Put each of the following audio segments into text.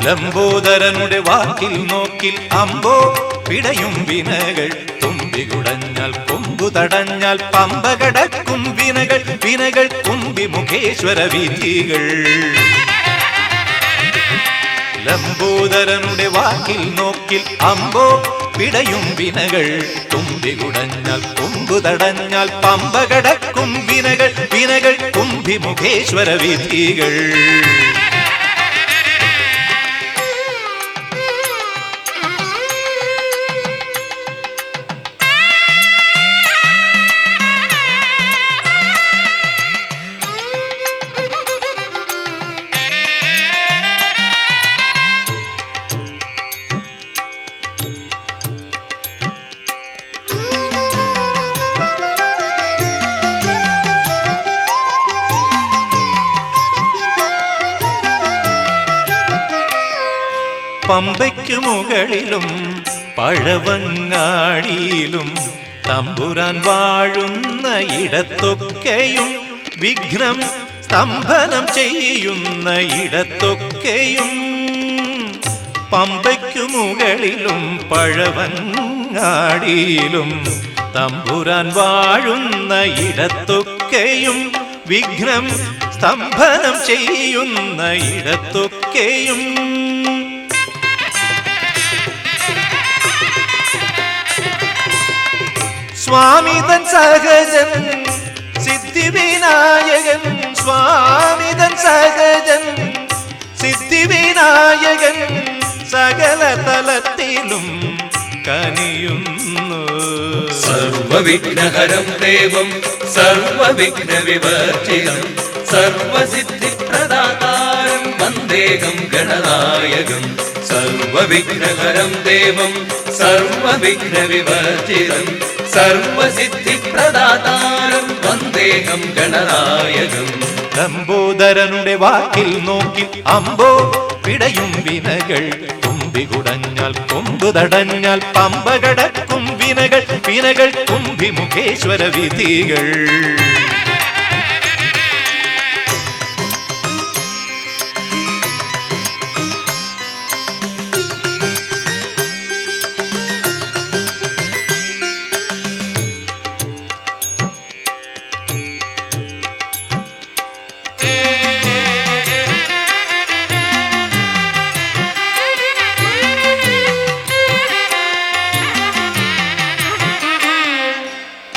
ലംബോദരനുടെ വാക്കിൽ നോക്കിൽ അമ്പോ പിടയും വിനകൾ. തുമ്പി കുടഞ്ഞാൽ കൊമ്പു തടഞ്ഞാൽ പമ്പ കടക്കും വിനകൾ. വിനകൾ കുമ്പി മുഖേശ്വര വിധികൾ. ലംബോദരനുടെ വാക്കിൽ നോക്കിൽ അമ്പോ പിടയും വിനകൾ. തുമ്പി കുടഞ്ഞാൽ കൊമ്പു തടഞ്ഞാൽ പമ്പ കടക്കും വിനകൾ. വിനകൾ കുമ്പി മുഖേശ്വര വിധികൾ. പമ്പയ്ക്കു മുകളിലും പഴവങ്ങാടിയിലും തമ്പുരാൻ വാഴുന്ന ഇടത്തൊക്കെയും വിഘ്നം സ്തംഭനം ചെയ്യുന്ന ഇടത്തൊക്കെയും. പമ്പയ്ക്കു മുകളിലും പഴവങ്ങാടിയിലും തമ്പുരാൻ വാഴുന്ന ഇടത്തൊക്കെയും വിഘ്നം സ്തംഭനം ചെയ്യുന്ന ഇടത്തൊക്കെയും. സ്വാമിതൻ സഹജൻ സിദ്ധിവിനായകൻ. സ്വാമിതൻ സഹജൻ സിദ്ധിവിനായകൻ സകല തലത്തിലും കനിയുന്നു. സർവവിഘ്നഹരം ദേവം സർവവിഘ്ന വിവർജിതം സർവസിദ്ധിപ്രദാതാരം വന്ദേഹം ഗണനായകം. സർവവിഘ്നഹരം ദേവം സർവവിഘ്ന വിവർജിതം സർവസിദ്ധിപ്രദാതാരം വന്ദേഹം ഗണനായകം. ലംബോദരനുടെ വാക്കിൽ നോക്കി അമ്പോ പിടയും വിനകൾ. തുമ്പി കുടഞ്ഞാൽ കൊമ്പു തടഞ്ഞാൽ പമ്പ കടക്കും വിനകൾ. വിനകൾ കുമ്പി മുഖേശ്വര വിധികൾ.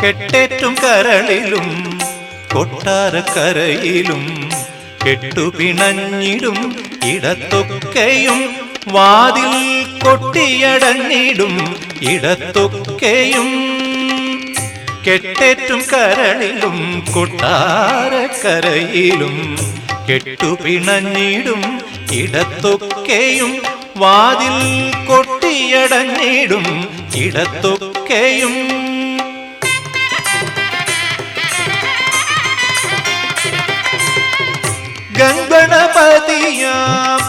കെട്ടേറ്റും കരളിലും കൊട്ടാരക്കരയിലും കെട്ടുപിണഞ്ഞിടും ഇടത്തൊക്കെയും വാതിൽ കൊട്ടിയടഞ്ഞിടും ഇടത്തൊക്കെയും. കെട്ടേറ്റും കരളിലും കൊട്ടാരക്കരയിലും കെട്ടുപിണഞ്ഞിടും ഇടത്തൊക്കെയും വാതിൽ കൊട്ടിയടഞ്ഞിടും ഇടത്തൊക്കെയും. ഗംഗണപതിയാം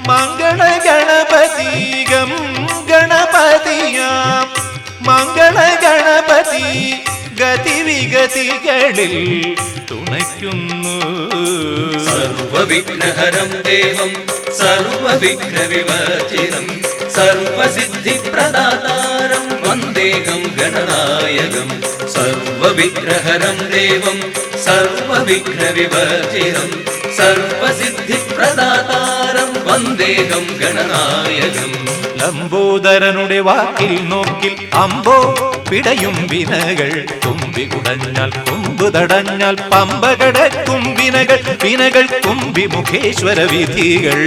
മംഗളഗണപതി ഗം ഗണപതിയാം മംഗളഗണപതി ഗതിവിഗതികളിൽ തുണയ്ക്കുന്നു. സർവവിഘ്നഹരം ദേവം സർവവിഘ്ന വിവർജിതം സർവസിദ്ധിപ്രദാതാരം വന്ദേഹം ഗണനായകം. സർവവിഘ്നഹരം ദേവം സർവവിഘ്ന വിവർജിതം സർവസിദ്ധിപ്രദാതാരം വന്ദേഹം ഗണനായകം. ലംബോദരനുടെ വാക്കിൽ നോക്കിൽ അമ്പോ പിടയും വിനകൾ. തുമ്പി കുടഞ്ഞാൽ കൊമ്പു തടഞ്ഞാൽ പമ്പ കടക്കും വിനകൾ. വിനകൾ കുമ്പി മുഖേശ്വര വിധികൾ.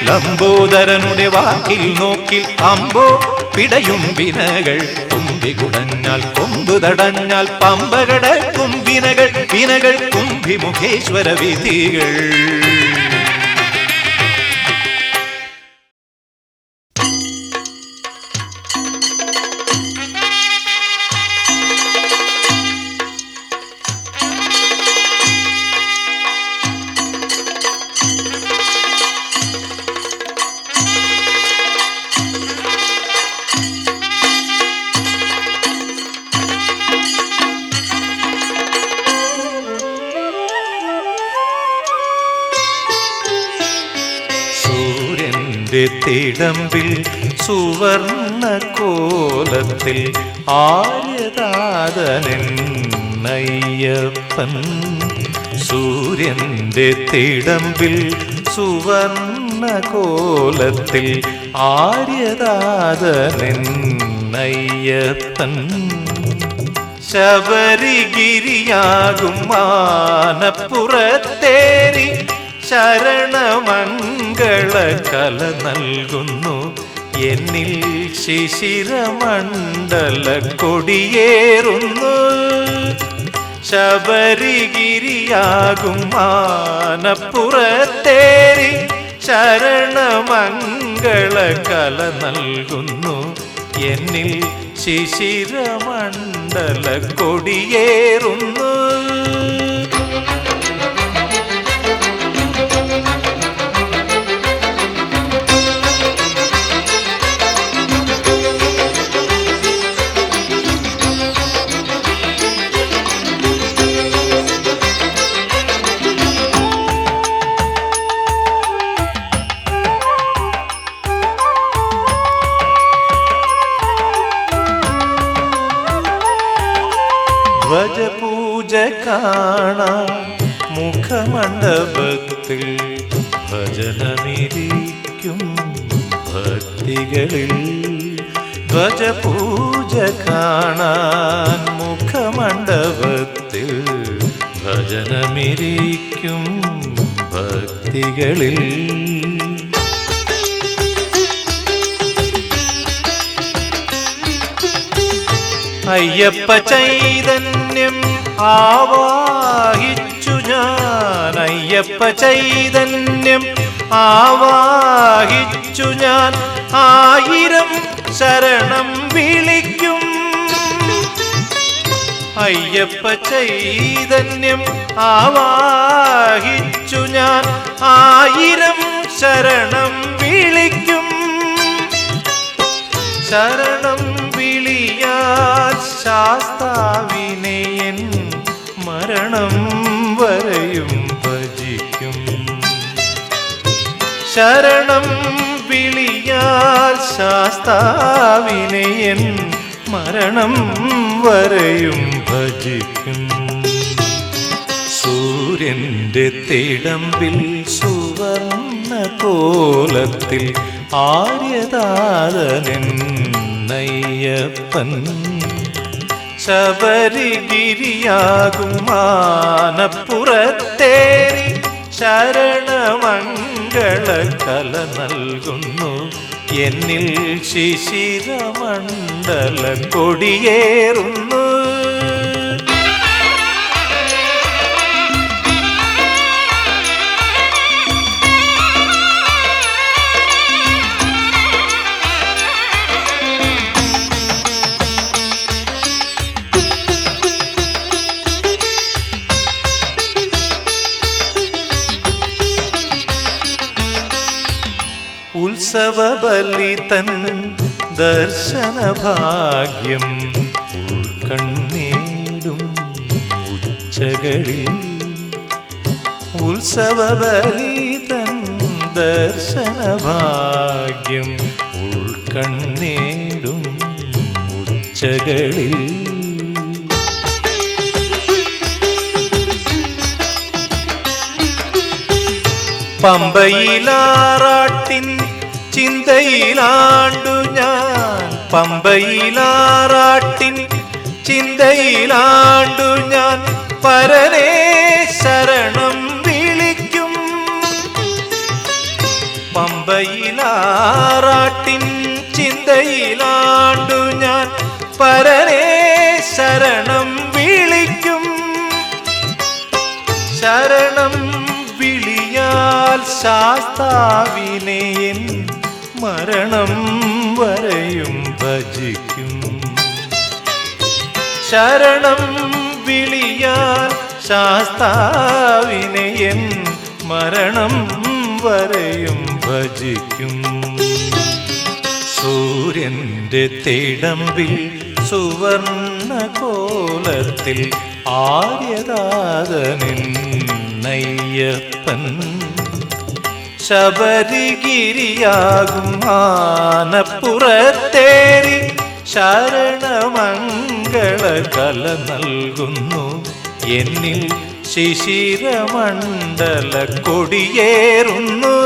ലംബോദരനുടെ വാക്കിൽ നോക്കിൽ അമ്പോ പിടയും വിനകൾ. തുമ്പി കുടഞ്ഞാൽ കൊമ്പു തടഞ്ഞാൽ പമ്പ കടക്കും വിനകൾ. വിനകൾ കുമ്പി മുഖേശ്വര വിധികൾ. തിടമ്പിൽ സുവർണ കോലത്തിൽ ആര്യതാതനയ്യപ്പൻ. സൂര്യന്റെ തിടമ്പിൽ സുവർണ കോലത്തിൽ ആര്യതാതനയ്യപ്പൻ. ശബരിഗിരിയാകും മാനപ്പുറത്തേറി ശരണമംഗള കല നൽകുന്നു എന്നിൽ ശിശിരമണ്ഡല കൊടിയേറുന്നു. ശബരിഗിരിയാകും മാനപ്പുറത്തേറി ശരണമംഗള കല നൽകുന്നു എന്നിൽ ശിശിരമണ്ഡല കൊടിയേറുന്നു. ധ്വജപൂജ കാണാൻ മുഖമണ്ഡപത്തിൽ ഭജനമിരിക്കും ഭക്തികളിൽ. ധ്വജപൂജ കാണാൻ മുഖമണ്ഡപത്തിൽ ഭജനമിരിക്കും ഭക്തികളിൽ. അയ്യപ്പ ചൈതന്യം ആവാഹിച്ചു ഞാൻ. അയ്യപ്പ ചൈതന്യം ആവാഹിച്ചു ഞാൻ. 1000 ശരണം വിളിക്കും. അയ്യപ്പ ചൈതന്യം ആവാഹിച്ചു ഞാൻ. 1000 ശരണം വിളിക്കും. ശരണം വിളിയാൽ ശാസ്താവിനെയൻ മരണം വരെയും ഭജിക്കും. ശരണം വിളിയാൽ ശാസ്താവിനെയൻ മരണം വരെയും ഭജിക്കും. സൂര്യന്റെ തിടമ്പിൽ സുവർണ കോലത്തിൽ ആര്യതാതനയ്യപ്പൻ. ശബരിഗിരിയാകും മാനപ്പുറത്തേറി ശരണമംഗള കല നൽകുന്നു എന്നിൽ ശിശിരമണ്ഡല കൊടിയേറുന്നു. ഉത്സവബലിതൻ ദർശനഭാഗ്യം ഉൾക്കണ്ണീടും ഉച്ചകളിൽ. ഉത്സവബലിതൻ ദർശനഭാഗ്യം ഉൾക്കണ്ണീടും ഉച്ചകളിൽ. പമ്പയിലാറാട്ടിൻ ചിന്തയിലാണ്ടു ഞാൻ. പമ്പയിലാറാട്ടിൻ ചിന്തയിലാണ്ടു ഞാൻ. പരനേ ശരണം വിളിക്കും. പമ്പയിലാറാട്ടിൻ ചിന്തയിലാണ്ടു ഞാൻ. പരനേ ശരണം വിളിക്കും. ശരണം വിളിയാൽ ശാസ്താവിനെയൻ മരണം വരെയും ഭജിക്കും. ശരണം വിളിയാൽ ശാസ്താവിനെയൻ മരണം വരെയും ഭജിക്കും. സൂര്യന്റെ തിടമ്പിൽ സുവർണ കോലത്തിൽ ആര്യതാതനയ്യപ്പൻ. ശബരിഗിരിയാകും ആനപ്പുറത്തേറി ശരണമംഗള കല നൽകുന്നു എന്നിൽ ശിശിരമണ്ഡല കൊടിയേറുന്നു.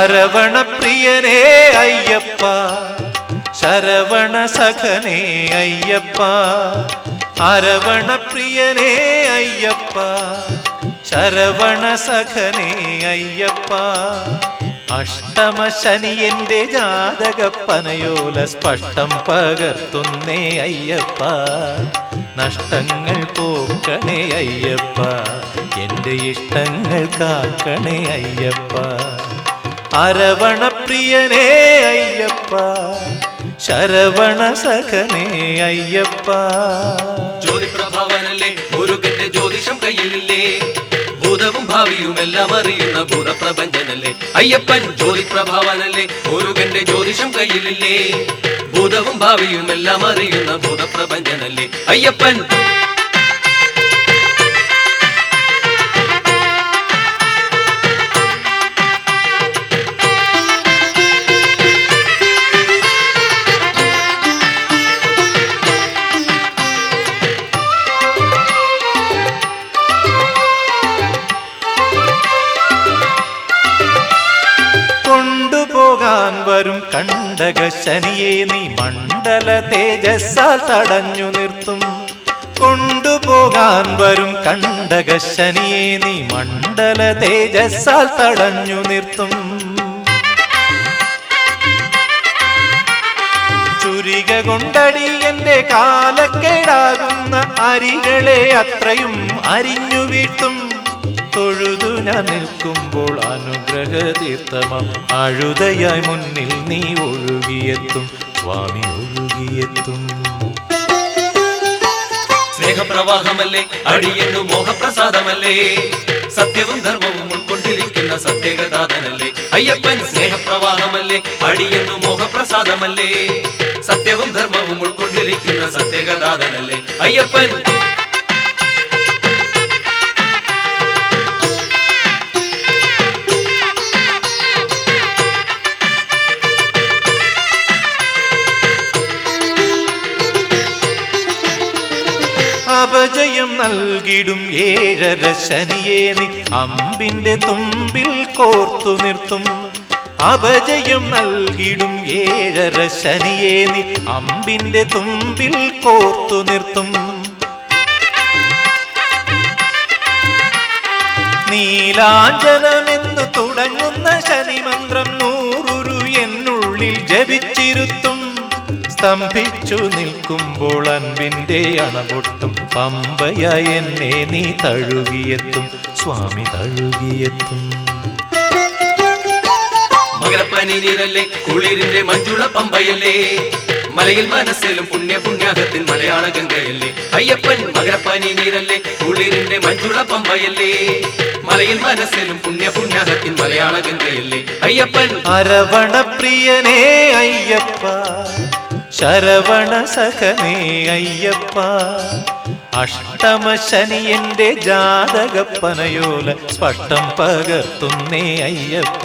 അരവണ പ്രിയനേ അയ്യപ്പ, ശരവണ സഖനേ അയ്യപ്പ. അരവണ പ്രിയനേ അയ്യപ്പ, ശരവണ സഖനേ അയ്യപ്പ. അഷ്ടമ ശനി എന്റെ ജാതകപ്പനയോല സ്പഷ്ടം പകർത്തുന്നേ അയ്യപ്പ. നഷ്ടങ്ങൾ പോക്കണേ അയ്യപ്പ, എന്റെ ഇഷ്ടങ്ങൾ കാക്കണേ അയ്യപ്പ. അരവണ പ്രിയനേ അയ്യപ്പ, ശരവണ സഖനേ അയ്യപ്പ. ജ്യോതിപ്രഭാവനല്ലേ മുരുകന്റെ ജ്യോതിഷം കയ്യിലില്ലേ, ഭൂതവും ഭാവിയും എല്ലാം അറിയുന്ന ഭൂതപ്രപഞ്ചനല്ലേ അയ്യപ്പൻ. ജ്യോതിപ്രഭാവനല്ലേ മുരുകന്റെ ജ്യോതിഷം കയ്യിലില്ലേ, ഭൂതവും ഭാവിയും എല്ലാം അറിയുന്ന ഭൂതപ്രപഞ്ചനല്ലേ അയ്യപ്പൻ. കൊണ്ടുപോകാൻ വരും കണ്ടക ശനിയെ നീ മണ്ഡല തേജസ്സാൽ തടഞ്ഞു നിർത്തും. കൊണ്ടുപോകാൻ വരും കണ്ടക ശനിയെ നീ മണ്ഡല തേജസ്സാൽ തടഞ്ഞു നിർത്തും. ചുരിക കൊണ്ടടി എന്റെ കാലക്കേടാകുന്ന അരികളെ അത്രയും അരിഞ്ഞു വീട്ടും. തൊഴുതു ഞാൻ നിൽക്കുമ്പോൾ അനുഗ്രഹ തീർത്ഥമം അഴുതയായി മുന്നിൽ നീ ഒഴുകിയെത്തും സ്വാമി, ഒഴുകിയെത്തും. സ്നേഹപ്രവാഹമല്ലേ അടിയെന്നു മോഹപ്രസാദമല്ലേ, സത്യവും ധർമ്മവും ഉൾക്കൊണ്ടിരിക്കുന്ന സത്യഗതാതനല്ലേ അയ്യപ്പൻ. സ്നേഹപ്രവാഹമല്ലേ അടിയെന്നു മോഹപ്രസാദമല്ലേ, സത്യവും ധർമ്മവും ഉൾക്കൊണ്ടിരിക്കുന്ന സത്യഗതാതനല്ലേ അയ്യപ്പൻ. അപജയം നൽകിടും ഏഴര ശനിയെ നീ അമ്പിന്റെ തുമ്പിൽ കോർത്തു നിർത്തും. അപജയം നൽകിടും ഏഴര ശനിയെ നീ അമ്പിന്റെ തുമ്പിൽ കോർത്തു നിർത്തും. നീലാഞ്ജനമെന്നു തുടങ്ങുന്ന ശനിമന്ത്രം നൂറുരു എന്നുള്ളിൽ ജപിച്ചിരുത്തും. സ്തംഭിച്ചു നിൽക്കുമ്പോൾ അൻപിന്റെ അണപൊട്ടും പമ്പയായി എന്നെ നീ തഴുകിയെത്തും സ്വാമി, തഴുകിയെത്തും. മകരപ്പനി നീരല്ലേ കുളിരിന്റെ മഞ്ജുള പമ്പയല്ലേ, മലയിൽ മനസ്സിലും പുണ്യാഹത്തിൻ മലയാള ഗംഗയല്ലേ അയ്യപ്പൻ. മകരപ്പനി നീരല്ലേ കുളിരിന്റെ മഞ്ജുള പമ്പയല്ലേ, മലയിൽ മനസ്സിലും പുണ്യാഹത്തിൻ മലയാള ഗംഗയല്ലേ അയ്യപ്പൻ. അരവണ പ്രിയനേ അയ്യപ്പ, ശരവണ സഖനേ അയ്യപ്പ. അഷ്ടമ ശനി എന്റെ ജാതകപ്പനയോല സ്പഷ്ടം പകർത്തുന്നേ അയ്യപ്പ.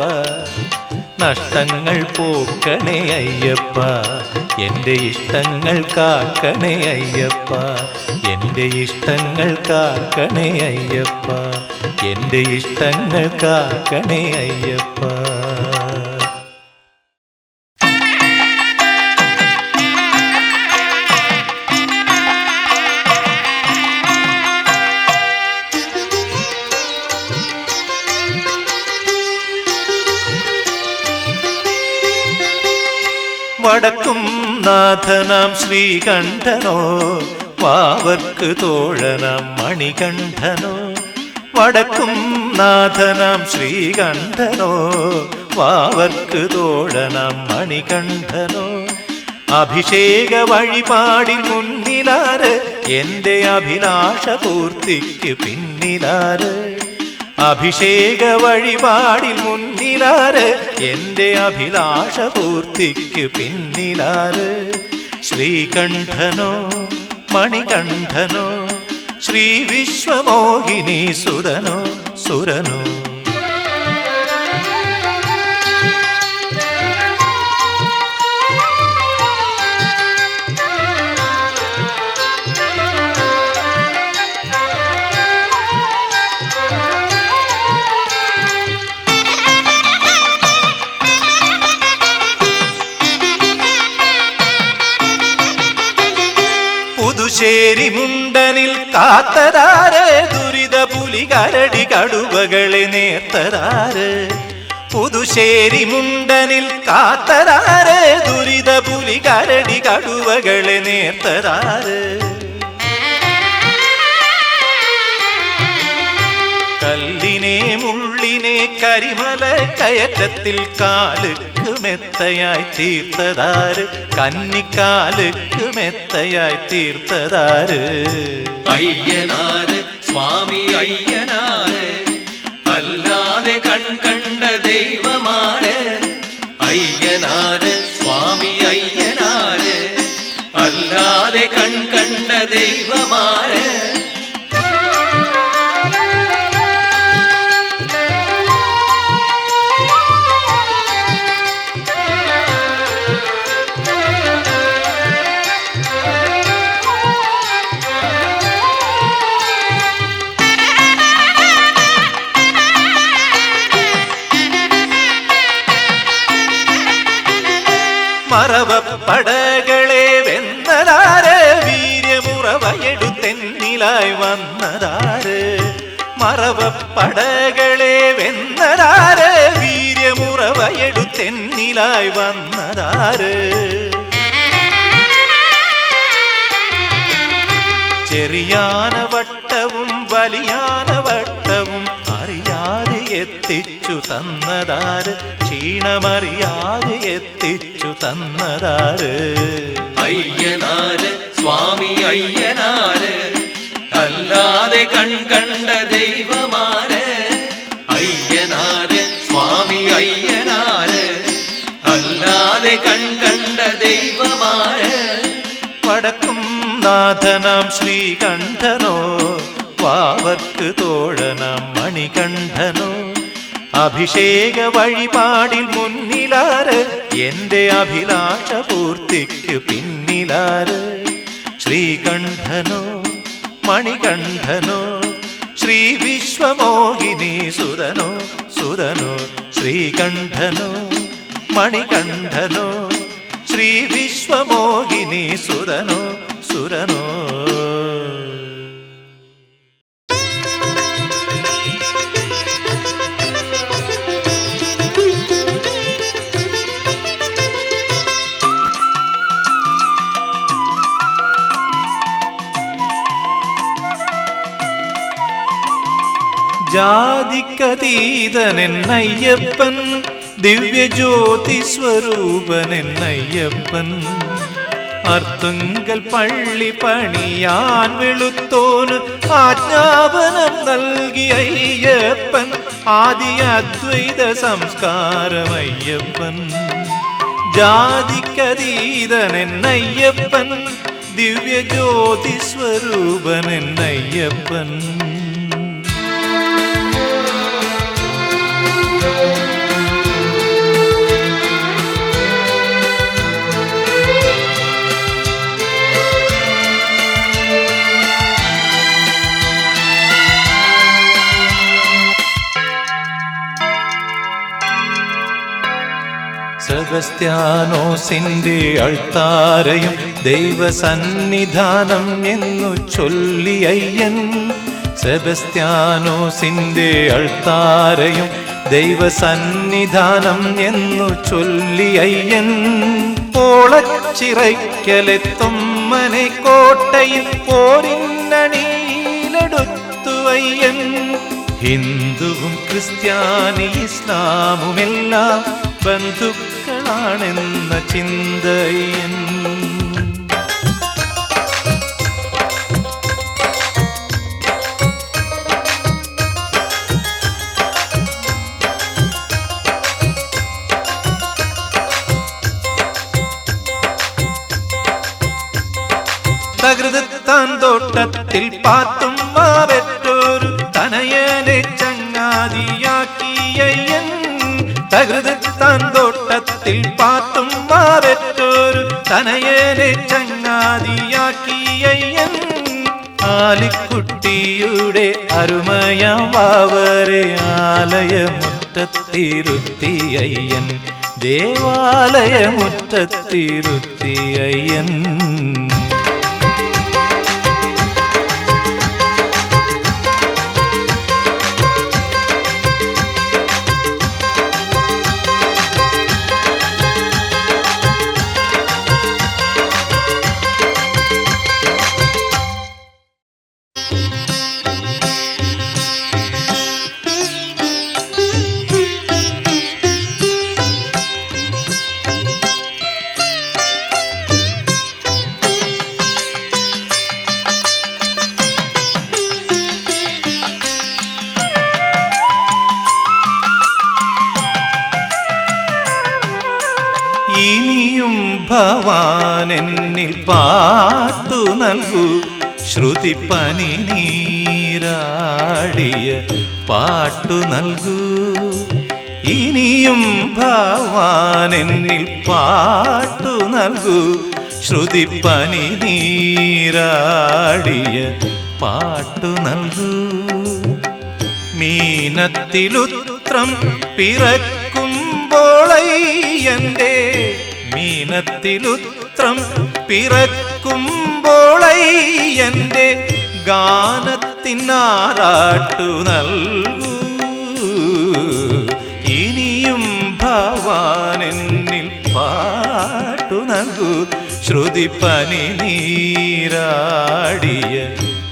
നഷ്ടങ്ങൾ പോക്കണേ അയ്യപ്പ, എന്റെ ഇഷ്ടങ്ങൾ കാക്കണേ അയ്യപ്പ. എന്റെ ഇഷ്ടങ്ങൾ കാക്കണേ അയ്യപ്പ, എന്റെ ഇഷ്ടങ്ങൾ കാക്കണേ അയ്യപ്പ. വടക്കും നാഥനാം ശ്രീകണ്ഠനോ വാവർക്ക് തോഴനാം മണികണ്ഠനോ. വടക്കും നാഥനാം ശ്രീകണ്ഠനോ വാവർക്ക് തോഴനാം മണികണ്ഠനോ. അഭിഷേക വഴിപാടിൽ മുന്നിലാര് എന്റെ അഭിലാഷ പൂർത്തിക്ക് പിന്നിലാര്. അഭിഷേക വഴിപാടിൽ മുന്നിലാര് എന്റെ അഭിലാഷ പൂർത്തിക്ക് പിന്നിലാര്. ശ്രീകണ്ഠനോ മണികണ്ഠനോ ശ്രീ വിശ്വമോഹിനി സുരനോ സുരനോ. പുതുശ്ശേരി മുണ്ടനിൽ കാത്തതാര് ദുരിത പുലി കരടി കടുവകളെ നേർത്തതാര്. പുതുശ്ശേരി മുണ്ടനിൽ കാത്തതാര് ദുരിത പുലി കരടി കടുവകളെ നേർത്തതാര്. കല്ലിനെ മുള്ളിനെ കരിമല കയറ്റത്തിൽ കാലുക്ക് മെത്തയായി തീർത്തതാര്. കന്നിക്കാലുക്ക് മെത്തയായി തീർത്തതാര്. അയ്യനാര് സ്വാമി അയ്യനാര് അല്ലാതെ കണ്ട ദൈവമാര്. അയ്യനാര് സ്വാമി അയ്യനാര് അല്ലാതെ കണ്ട ദൈവമാര്. മറവപ്പടകളെ വെന്നതാര് വീര്യമുറവയെടുത്തെന്നിലായി വന്നതാര്. മറവപ്പടകളെ വെന്നതാര് വീര്യമുറവയെടുത്തെന്നിലായി വന്നതാര്. ചെറിയാന വട്ടവും വലിയാന വട്ടവും അറിയാതെ എത്തിച്ചു തന്നതാര്. ക്ഷീണമറിയാതെ എത്തിച്ചു തന്നതാര്. അയ്യനാര് സ്വാമി അയ്യനാര് അല്ലാതെ കണ്ട ദൈവമാര്. അയ്യനാര് സ്വാമി അയ്യനാര് അല്ലാതെ കണ്ട ദൈവമാര്. വടക്കും നാഥനാം ശ്രീകണ്ഠനോ വാവർക്ക് തോഴനാം മണികണ്ഠനോ. അഭിഷേക വഴിപാടിൽ മുന്നിലാര് എന്റെ അഭിലാഷ പൂർത്തിക്ക് പിന്നിലാര്. ശ്രീകണ്ഠനോ മണികണ്ഠനോ ശ്രീ വിശ്വമോഹിനി സുരനോ സുരനോ. ശ്രീകണ്ഠനോ മണികണ്ഠനോ ശ്രീ വിശ്വമോഹിനി സുരനോ സുരനോ. ജാതിക്കതീതനെന്നയ്യപ്പൻ ദിവ്യജ്യോതി സ്വരൂപനെന്നയ്യപ്പൻ. അർത്തുങ്കൽ പള്ളി പണിയാൻ വെളുത്തോന് ആജ്ഞാപനം നൽകി അയ്യപ്പൻ. ആദി അദ്വൈത സംസ്കാരമയ്യപ്പൻ. ജാതിക്കതീതനെന്നയ്യപ്പൻ ദിവ്യജ്യോതി സ്വരൂപനെന്നയ്യപ്പൻ. സെബസ്ത്യാനോസിന്റെ അൾത്താരയും ദൈവസന്നിധാനം എന്നു ചൊല്ലി അയ്യൻ. സെബസ്ത്യാനോസിന്റെ അൾത്താരയും ദൈവസന്നിധാനം എന്നു ചൊല്ലി അയ്യൻ. ഓളച്ചിറയ്ക്കലെത്തുമ്മനെ കോട്ടയിൽ പോരിന്നണിയിലെടുത്തുവയ്യൻ. ഹിന്ദുവും ക്രിസ്ത്യാനി ഇസ്ലാമുമെല്ലാം ബന്ധുക്കളാണെന്ന ചിന്തയൻ. തകൃതാൻ തോട്ടത്തിൽ പാത്തുമ്മ പെറ്റോരു തനയനെ ചങ്ങാതിയാക്കിയയ്യൻ. തകൃതാൻ തോട്ടത്തിൽ പാത്തുമ്മ പെറ്റോരു തനയനെ ചങ്ങാതിയാക്കിയയ്യൻ. ആലിക്കുട്ടിയുടെ അരുമയാം വാവരെ ആലയമുറ്റത്തിരുത്തിയയ്യൻ. ദേവാലയമുറ്റത്തിരുത്തിയയ്യൻ. ഇനിയും ഭവാനെന്നിൽ പാട്ടു നൽകൂ, ശ്രുതിപ്പനി നീരാടിയ പാട്ടു നൽകൂ. ഇനിയും ഭവാനെന്നിൽ പാട്ടു നൽകൂ, ശ്രുതിപ്പനി നീരാടിയ പാട്ടു നൽകൂ. മീനത്തിലുത്രം പിറക്കുമ്പോളയ്യന്റെ, മീനത്തിലുത്രം പിറക്കുമ്പോളയ്യന്റെ ഗാനത്തിനാറാട്ടു നൽകൂ. ഇനിയും ഭവാനെന്നിൽ പാട്ടു നൽകൂ, ശ്രുതിപ്പനി നീരാടിയ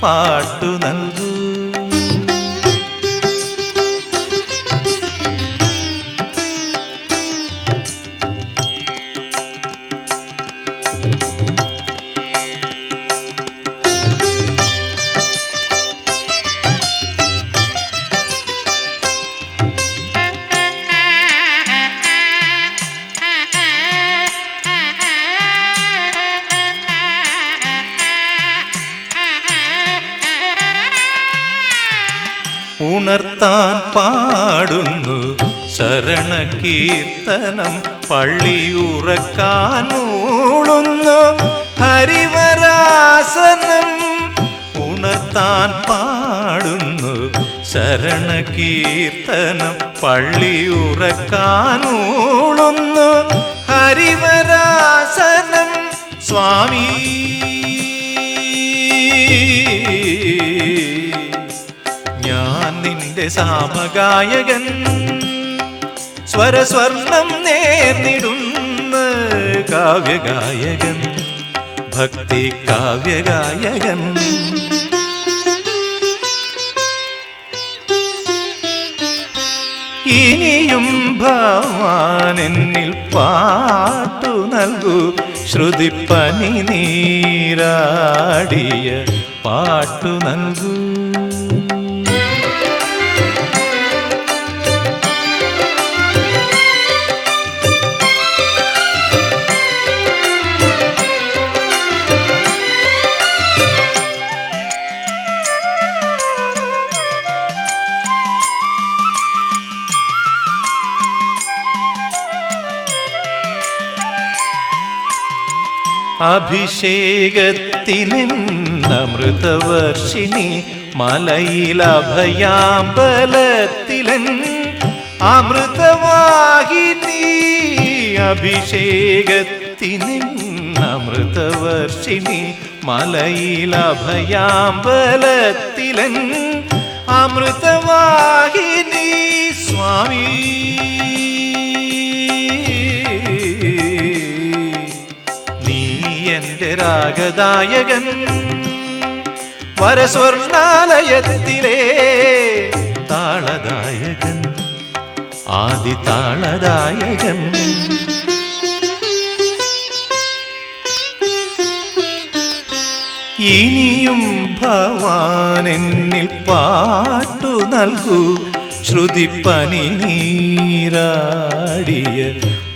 പാട്ടു നൽകൂ. ഉണർത്താൻ പാടുന്നു ശരണകീർത്തനം, പള്ളിയുറക്കാൻ മൂളുന്നു ഹരിവരാസനം. ഉണർത്താൻ പാടുന്നു ശരണകീർത്തനം, പള്ളിയുറക്കാൻ മൂളുന്നു ഹരിവരാസനം. സ്വാമി ഞാൻ നിന്റെ സാമഗായകൻ, സ്വരസ്വർണം നേർന്നിടുന്ന കാവ്യഗായകൻ, ഭക്തി കാവ്യഗായകൻ. ഇനിയും ഭവാനെന്നിൽ പാട്ടു നൽകൂ, ശ്രുതിപ്പനി നീരാടിയ പാട്ടു നൽകൂ. അഭിഷേകത്തിനമൃതവർഷിണി മലയിലഭയാമ്പലത്തിലൻ അമൃതവാഹിനി. അഭിഷേകത്തിനമൃതവർഷിണി മലയിലഭയാമ്പലത്തിലൻ അമൃതവാഹിനി. സ്വാമി രാഗദായകൻ വരസ്വർണാലയത്തിലെ താളദായകൻ ആദി താളദായകൻ ഇനിയും ഭവാനെന്നിൽ പാട്ടു നൽകൂ ശ്രുതിപ്പനി നീരാടിയ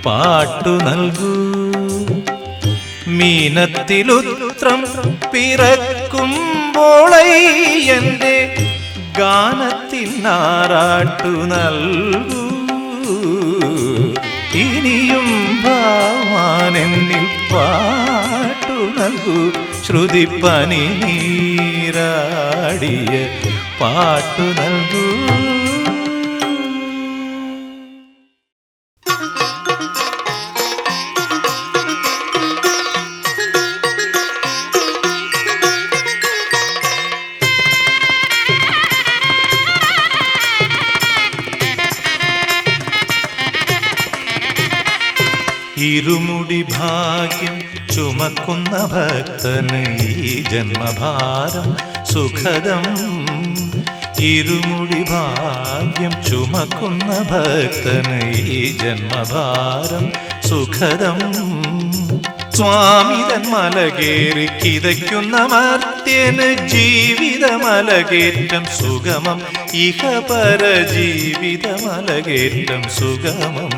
പാട്ടു നൽകൂ മീനത്തിലുത്രം പിറക്കുമ്പോളൈ എൻ്റെ ഗാനത്തിനാറാട്ടു നൽകൂ ഇനിയും ഭവാനെന്നിൽ പാട്ടു നൽകൂ ശ്രുതിപ്പനി നീരാടിയ പാട്ടു നൽകൂ ഇരുമുടി ഭാഗ്യം ചുമക്കുന്ന ഭക്തന് ഈ ജന്മഭാരം സുഖദം ഇരുമുടി ഭാഗ്യം ചുമക്കുന്ന ഭക്തന് ഈ ജന്മഭാരം സുഖദം സ്വാമിതൻ മലകേറി കിതയ്ക്കുന്ന മർത്യന് ജീവിതമലകേറ്റം സുഗമം ഇഹപര ജീവിതമലകേറ്റം സുഗമം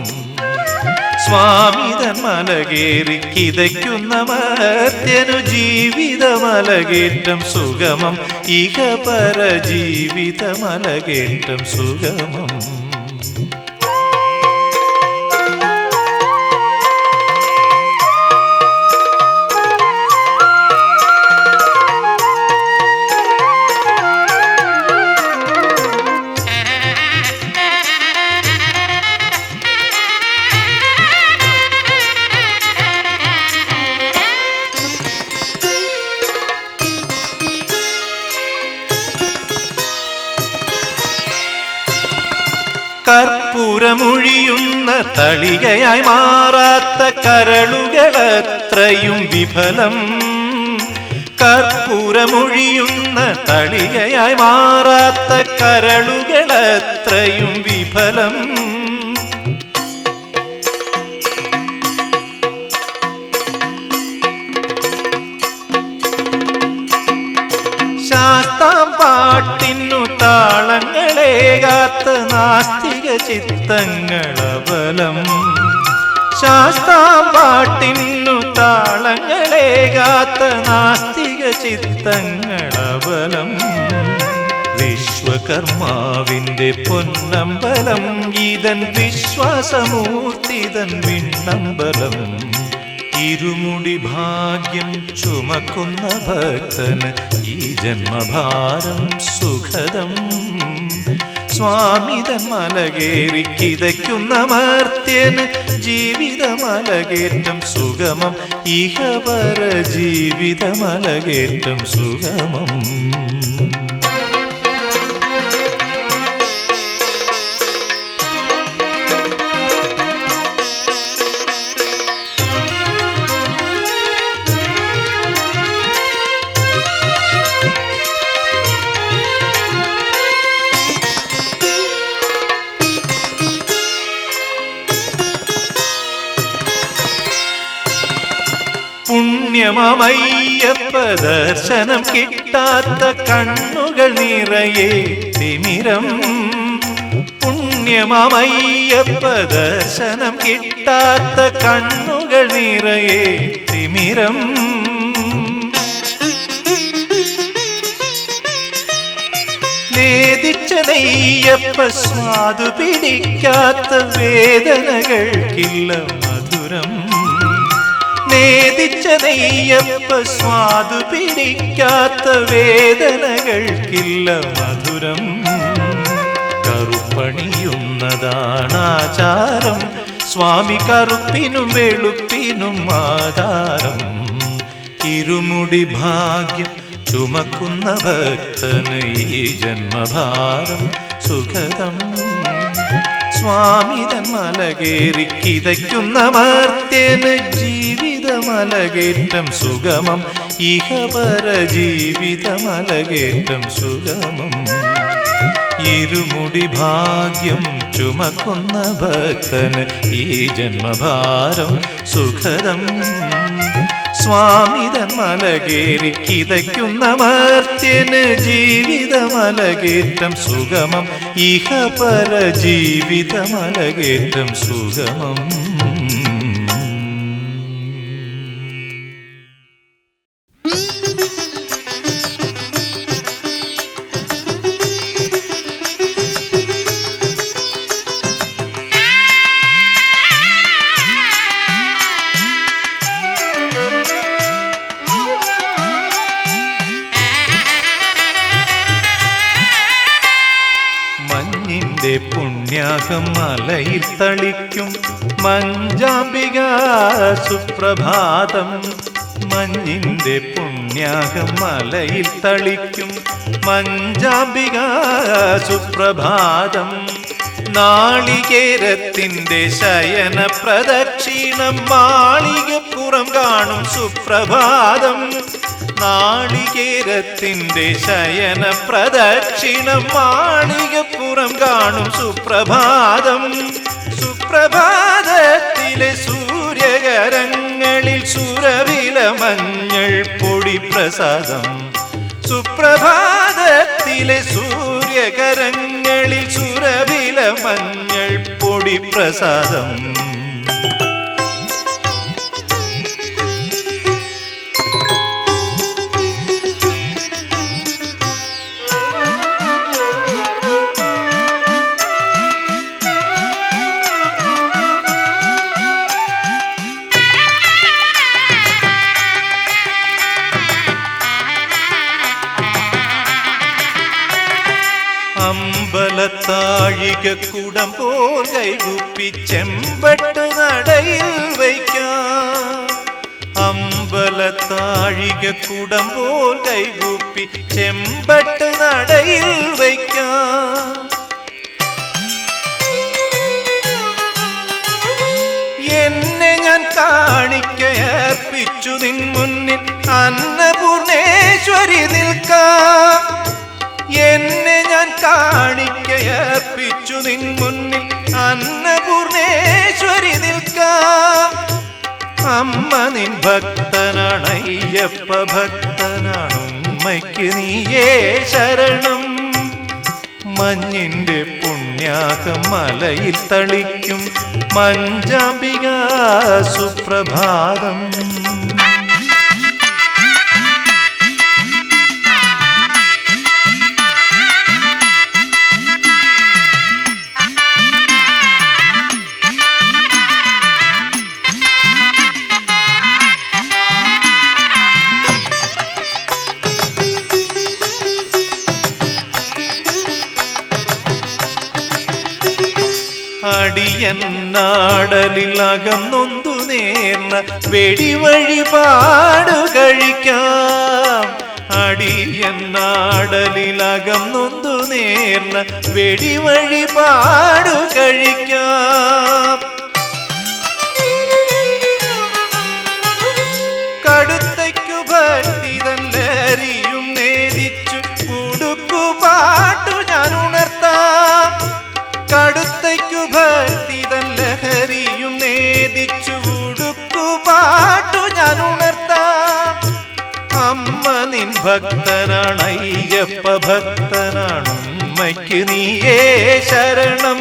സ്വാമിതൻ മലകേറി കിതയ്ക്കുന്ന മർത്യനു ജീവിതമലകേറ്റം സുഗമം ഇഹപര ജീവിതമലകേറ്റം സുഗമം കർപ്പൂരമൊഴിയുന്ന തളികയായി മാറാത്ത കരളുകളത്രയും വിഫലം കർപ്പൂരമൊഴിയുന്ന തളികയായി മാറാത്ത കരളുകളത്രയും വിഫലം ശാസ്താം പാട്ടിനു താളങ്ങളേകാത്ത നാസ്തിക ചിത്തങ്ങളബലം ശാസ്താം പാട്ടിനു താളങ്ങളേകാത്ത നാസ്തിക ചിത്തങ്ങളബലം വിശ്വകർമാവിന്റെ പൊന്നമ്പലം ഇതൻ വിശ്വാസമൂർത്തിതൻ വിണ്ണമ്പലം ഇരുമുടി ഭാഗ്യം ചുമക്കുന്ന ഭക്തന് ഈ ജന്മഭാരം സുഖദം സ്വാമിതൻ മലകേറി കിതയ്ക്കുന്ന മർത്യന് ജീവിതമലകേറ്റം സുഗമം ഇഹപര ജീവിതമലകേറ്റം സുഗമം പുണ്യമയ്യപ്പ ദർശനം കിട്ടാത്ത കണ്ണുകൾ നിറയെ തിമിരം പുണ്യമയ്യപ്പ ദർശനം കിട്ടാത്ത കണ്ണുകൾ നിറയെ തിമിരം വേദിച്ച നെയ്യപ്പ സ്വാദു പിടിക്കാത്ത വേദനകൾക്കില്ല മധുരം നേദിച്ച നെയ്യപ്പ സ്വാദു പിടിക്കാത്ത വേദനകൾക്കില്ല മധുരം കറുപ്പണിയുന്നതാണാചാരം സ്വാമി കറുപ്പിനും വെളുപ്പിനും ആധാരം ഇരുമുടി ഭാഗ്യം ചുമക്കുന്ന ഭക്തന് ഈ ജന്മഭാരം സുഖദം സ്വാമിതൻ മലകേറി കിതയ്ക്കുന്ന മർത്യന് ജീവിതമലകേറ്റം സുഗമം, ഇഹപര ജീവിതമലകേറ്റം സുഗമം. ഇരുമുടി ഭാഗ്യം ചുമക്കുന്ന ഭക്തന് ഈ ജന്മഭാരം സുഖദം. സ്വാമിതൻ മലകേറി കിതയ്ക്കുന്ന മർത്യന് ജീവിതമലകേറ്റം സുഗമം, ഇഹപര ജീവിതമലകേറ്റം സുഗമം. മഞ്ഞിന്റെ പുണ്യാകം മലയിൽ തളിക്കും മഞ്ചാംബിക സുപ്രഭാതം. മഞ്ഞിന്റെ പുണ്യാകം മലയിൽ തളിക്കും മഞ്ചാംബിക സുപ്രഭാതം. നാളികേരത്തിന്റെ ശയന പ്രദക്ഷിണം മാളികപ്പുറം കാണും സുപ്രഭാതം. നാളികേരത്തിന്റെ ശയന പ്രദക്ഷിണം മാളികപ്പുറം കാണും സുപ്രഭാതം. സുപ്രഭാതത്തിലെ സൂര്യകരങ്ങളിൽ സുരവില മഞ്ഞൾ പൊടി പ്രസാദം. സുപ്രഭാതത്തിലെ സൂര്യകരങ്ങളിൽ സുരവില മഞ്ഞൾ പൊടി പ്രസാദം. അമ്പലത്താഴിക കുടം പോൽ കൈകൂപ്പി ചെമ്പട്ട് നടയിൽ വയ്ക്കാം. അമ്പലത്താഴിക കുടം പോൽ കൈകൂപ്പി ചെമ്പട്ട് നടയിൽ വയ്ക്കാം. എന്നെ ഞാൻ കാണിക്കയർപ്പിച്ചു നിൻ മുന്നിൽ അന്നപൂർണേശ്വരി നിൽക്കാം. എന്നെ ഞാൻ കാണിക്കയർപ്പിച്ചു നിൻ മുന്നിൽ അന്നപൂർണേശ്വരി നിൽക്കാം. അമ്മ നിൻ ഭക്തനാണ്, അയ്യപ്പ ഭക്തനാണ്, ഉമ്മയ്ക്ക് നീയേ ശരണം. മഞ്ഞിന്റെ പുണ്യാകം മലയിൽ തളിക്കും മഞ്ചാംബിക സുപ്രഭാതം. അടിയന്നാടലിലകം നൊന്തു നേർന്ന വെടിവഴിപാടു കഴിക്കാം. അടിയന്നാടലിലകം നൊന്തു നേർന്ന വെടിവഴിപാടു കഴിക്കാം. കടുത്തയ്ക്കു ഭക്തി തല്ലരിയും നേദിച്ചു ഉടുക്കുപാട്ടു ഞാൻ ഉണർത്താം. കടുത്തയ്ക്കു ഭക്തി തല്ലഹരിയും നേദിച്ചു ഉടുക്കുപാട്ടു ഞാൻ ഉണർത്താം. അമ്മ നിൻ ഭക്തനാണ്, അയ്യപ്പ ഭക്തനാണ്, ഉമ്മയ്ക്ക് നീയേ ശരണം.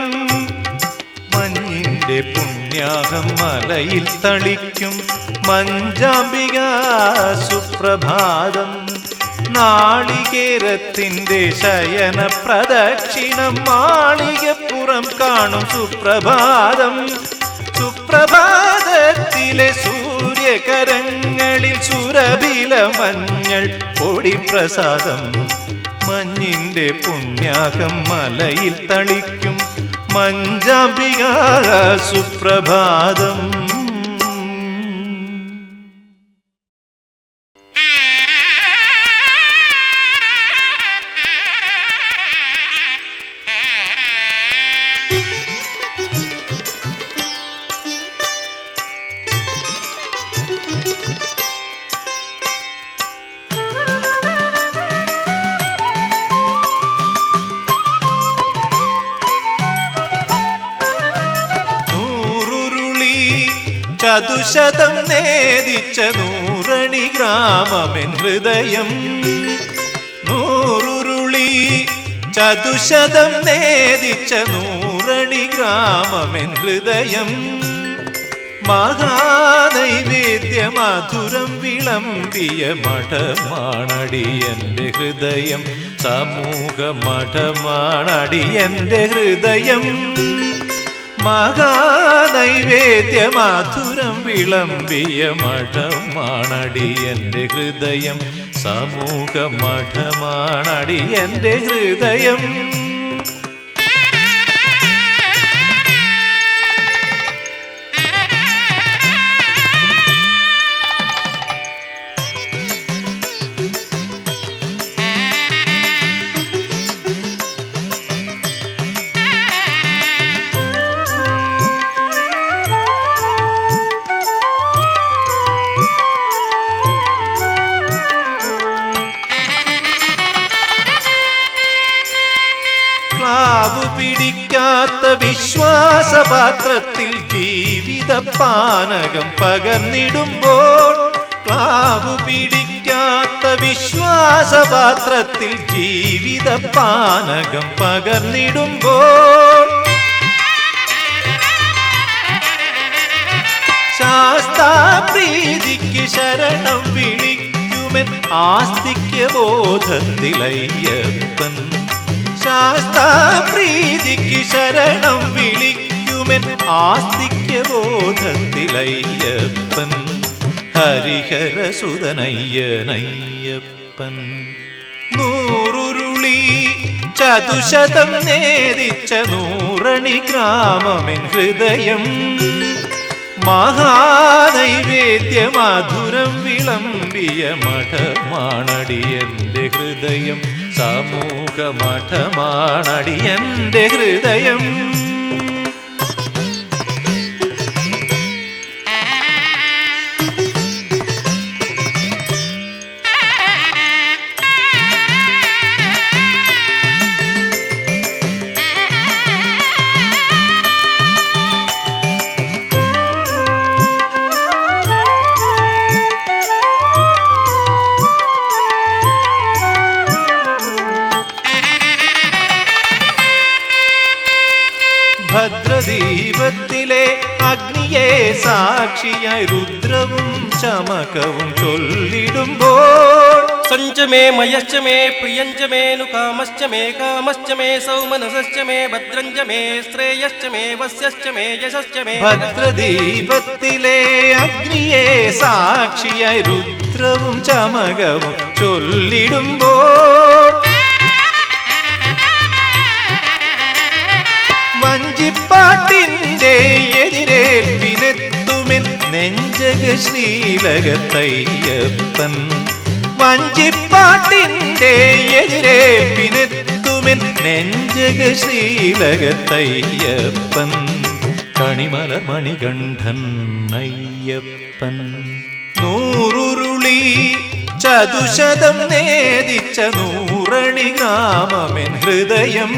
മഞ്ഞിന്റെ പുണ്യാകം മലയിൽ തളിക്കും മഞ്ചാംബിക സുപ്രഭാതം. നാളികേരത്തിന്റെ ശയന പ്രദക്ഷിണം മാളികപ്പുറം കാണും സുപ്രഭാതം. സുപ്രഭാതത്തിലെ സൂര്യകരങ്ങളിൽ സുരഭില മഞ്ഞൾ പൊടി പ്രസാദം. മഞ്ഞിന്റെ പുണ്യാകം മലയിൽ തളിക്കും മഞ്ചാംബിക സുപ്രഭാതം. ചതുശതം നേദിച്ച നൂറണി ഗ്രാമമെൻ ഹൃദയം. നൂറുരുളി ചതുശതം നേദിച്ച നൂറണി ഗ്രാമമെൻ ഹൃദയം. മഹാനൈവേദ്യ മധുരം വിളമ്പിയ മഠമാണടിയന്റെ ഹൃദയം. സമൂഹ മഠമാണടിയന്റെ ഹൃദയം. മഹാനൈവേദ്യ മധുരം വിളമ്പിയ മഠമാണടിയന്റെ ഹൃദയം. സമൂഹ മഠമാണടിയന്റെ ഹൃദയം. പിടിക്കാത്ത വിശ്വാസപാത്രത്തിൽ ജീവിത പാനകം പകർന്നിടുമ്പോൾ. ക്ലാവു പിടിക്കാത്ത വിശ്വാസപാത്രത്തിൽ ജീവിത പാനകം പകർന്നിടുമ്പോൾ. ശാസ്താപ്രീതിക്ക് ശരണം വിളിക്കുമെൻ ആസ്തിക്യ ബോധത്തിലയ്യപ്പൻ. ശാസ്താപ്രീതിക്ക് ശരണം വിളിക്കുമെൻ ആസ്തിക്യ ബോധത്തിലയ്യപ്പൻ. ഹരിഹരസുതനയ്യനയ്യപ്പൻ. നൂറുരുളി ചതുശതം നേദിച്ച നൂറണി ഗ്രാമമെൻ ഹൃദയം. മഹാനൈവേദ്യ മധുരം വിളമ്പിയ മഠമാണടിയന്റെ ഹൃദയം. സമൂഹ മഠമാണടിയന്റെ ഹൃദയം. ഭദ്രദീപത്തിലെ അഗ്നിയെ സാക്ഷിയായി രുദ്രവും ചമകവും ചൊല്ലിടുമ്പോൾ. സഞ്ചമേ മയശ്ചമേ പ്രിയഞ്ചമേനു കാമശ്ചമേ കാമശ്ചമേ സൗമനസശ്ചമേ ഭദ്രഞ്ചമേ ശ്രേയശ്ചമേ വസ്യശ്ചമേ യശശ്ചമേ. ഭദ്രദീപത്തിലെ അഗ്നിയെ സാക്ഷിയായി രുദ്രവും ചമകവും ചൊല്ലിടുമ്പോൾ. വഞ്ചിപ്പാട്ടിന്റെ എതിരേൽപ്പിനെത്തുമെൻ നെഞ്ചക ശ്രീലകത്തയ്യപ്പൻ. വഞ്ചിപ്പാട്ടിന്റെ എതിരേൽപ്പിനെത്തുമെൻ നെഞ്ചക ശ്രീലകത്തയ്യപ്പൻ. കണിമലർ മണികണ്ഠൻ അയ്യപ്പൻ. നൂറുരുളി ചതുശതം നേദിച്ച നൂറണി ഗ്രാമമെൻ ഹൃദയം.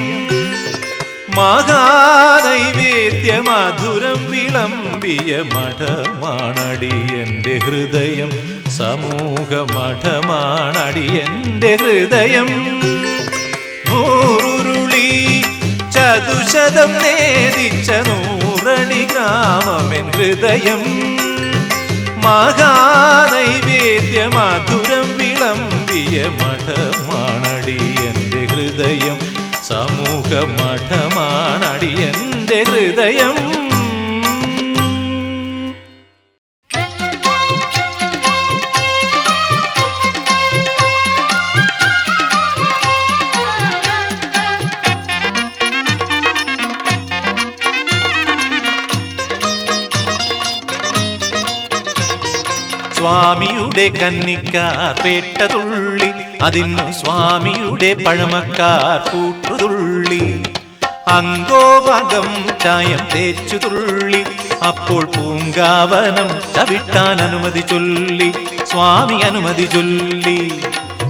മഹാനൈവേദ്യ മധുരം വിളമ്പിയ മഠമാണടിയന്റെ ഹൃദയം. സമൂഹ മഠമാണടിയന്റെ ഹൃദയം. നൂറുരുളി ചതുശതം നേദിച്ച നൂറണി ഗ്രാമമെൻ ഹൃദയം. മഹാനൈവേദ്യ മധുരം വിളമ്പിയ മഠമാണടിയന്റെ ഹൃദയം. സമൂഹ മഠമാണടിയന്റെ ഹൃദയം. സ്വാമിയുടെ കന്നിക്കാർ പേട്ടതുള്ളി, അതിന്നു സ്വാമിയുടെ പഴമക്കാർ കൂട്ടുതുള്ളി. അങ്കോപകം ചായം തേച്ചു തുള്ളി, അപ്പോൾ പൂങ്കാവനം ചവിട്ടാൻ അനുമതി ചൊല്ലി. സ്വാമി അനുമതി ചൊല്ലി.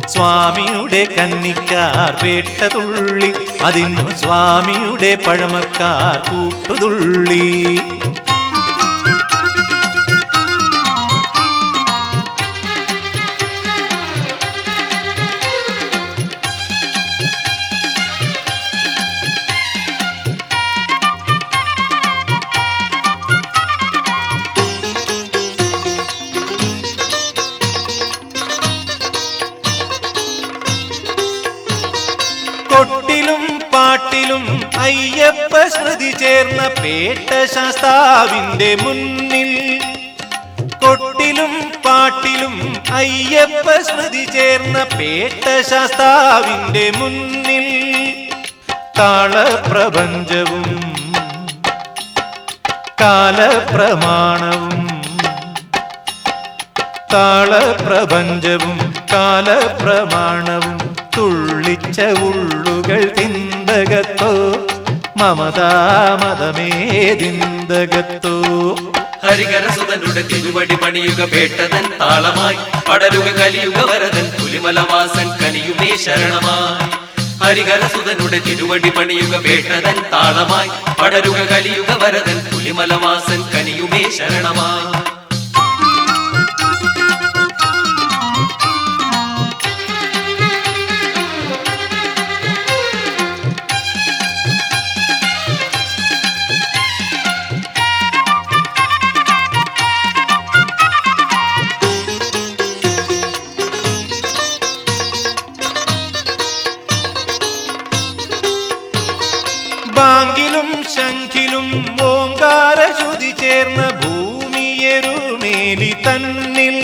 സ്വാമിയുടെ കന്നിക്കാർ പേട്ടതുള്ളി, അതിന്നു സ്വാമിയുടെ പഴമക്കാർ കൂട്ടുതുള്ളി. പാട്ടിലും അയ്യപ്പ സ്മൃതി ചേർന്ന പേട്ട ശാസ്താവിന്റെ മുന്നിൽ. കൊട്ടിലും പാട്ടിലും അയ്യപ്പ സ്മൃതി ചേർന്ന പേട്ട ശാസ്താവിന്റെ മുന്നിൽ. താളപ്രപഞ്ചവും കാലപ്രമാണവും താളപ്രപഞ്ചവും കാലപ്രമാണവും തുള്ളിച്ച ഉള്ളുകൾ തിന്തകത്തോ മമതാമതമേതിന്തകത്തോ. ഹരിഹരസുതനുടെ തിരുവടി പണിയുക പേട്ടതൻ താളമായി പടരുക കലിയുക വരതൻ പുലിമലവാസൻ കനിയുമേ ശരണമായി. ഹരിഹരസുതനുടെ തിരുവടി പണിയുക പേട്ടതൻ താളമായി പടരുക കലിയുക വരതൻ പുലിമലവാസൻ കനിയുമേ ശരണമായി. ബാങ്കിലും ശംഖിലും ഓങ്കാര ശ്രുതി ചേർന്ന ഭൂമിയെരുമേലി തന്നിൽ.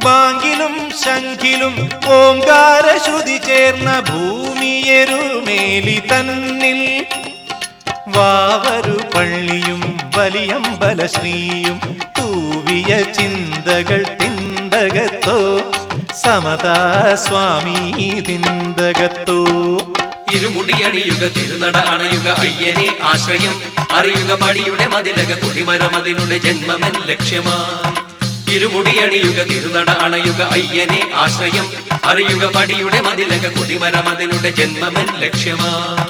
ബാങ്കിലും ശംഖിലും ഓങ്കാര ശ്രുതി ചേർന്ന ഭൂമിയെരുമേലി തന്നിൽ. വാവരു പള്ളിയും വലിയമ്പലശ്രീയും തൂവിയ ചിന്തകൾ തിന്തകത്തോ സമതാ സ്വാമി തിന്തകത്തോ. ഇരുമുടിയണിയുക തിരുനട അണയുക അയ്യനെ ആശ്രയം അറിയുക പടിയുടെ മതിലക കൊടിമരമതിനുടെ ജന്മമൻ ലക്ഷ്യമായി. ഇരുമുടിയണിയുക തിരുനട അണയുക അയ്യനെ ആശ്രയം അറിയുക പടിയുടെ മതിലക കൊടിമരമതിനുടെ ജന്മമൻ ലക്ഷ്യമായി.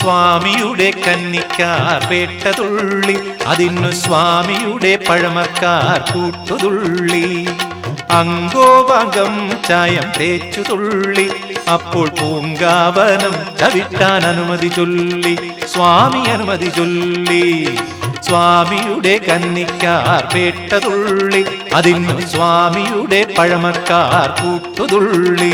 സ്വാമിയുടെ കന്നിക്കാർ പേട്ടതുള്ളി അതിനു സ്വാമിയുടെ പഴമക്കാർ കൂട്ടുതുള്ളി. അങ്കോപാങ്കം ചായം തേച്ചു തുള്ളി അപ്പോൾ പൂങ്കാവനം ചവിട്ടാൻ അനുമതി ചൊല്ലി. സ്വാമി അനുമതി ചൊല്ലി. സ്വാമിയുടെ കന്നിക്കാർ പേട്ടതുള്ളി അതിനു സ്വാമിയുടെ പഴമക്കാർ കൂട്ടുതുള്ളി.